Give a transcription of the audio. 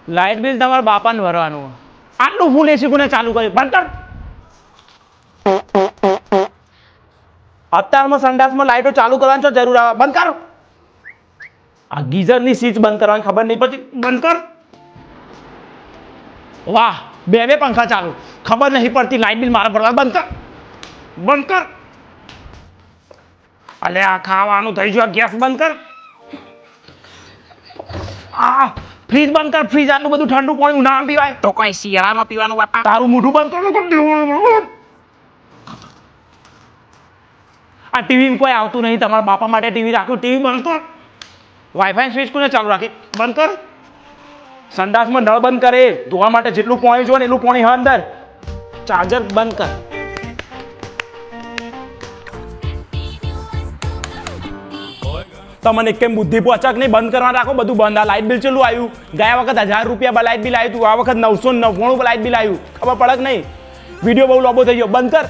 Light bill તમારા બાપાને ભરવાનું. આટલું ફૂલ એસી કોને ચાલુ કર્યું? બંધ કર. અત્યારમાં સંડાસમાં લાઇટો ચાલુ કરવાની છો જરૂર આવે? બંધ કર. આ ગીઝરની સ્વિચ બંધ કરવાની ખબર નહીં પડતી. બંધ કર. વાહ, બે પંખા ચાલુ, ખબર નહીં પડતી લાઇટ બિલ મારા ભરવા. બંધ કર. બંધ કર. અલે આ ખાવાનું થઈ ગયું. ગેસ બંધ કર. આ ફ્રીજ બંધ કર. ફ્રીજ આટલું બધું ઠંડુ પાણી ઉનાળામાં પીવાય તો કોઈ શિયાળામાં પીવાનું બાપા? તારું મોઢું બંધ કર. આ ટીવી કોઈ આવતું નહીં. તમારા બાપા માટે ટીવી રાખ્યું. ટીવી બંધ કર. વાઈફાઈ સ્વિચ કોને ચાલુ રાખી? બંધ કર. સંડાસમાં નળ બંધ કરે. ધોવા માટે જેટલું પાણી જોઈએ ને એટલું પાણી હા અંદર. ચાર્જર બંધ કર. તમને કેમ બુદ્ધિ પહોંચક નહીં? બંધ કરવા રાખો. બધું બંધ. આ લાઇટ બિલ ચેલું આવ્યું? ગયા વખત 1000 રૂપિયા લાઇટ બિલ આવ્યું હતું. આ વખત 999 લાઇટ બિલ આવ્યું. ખબર પડક નહીં? વિડીયો બહુ લાંબો થઈ ગયો. બંધ કર.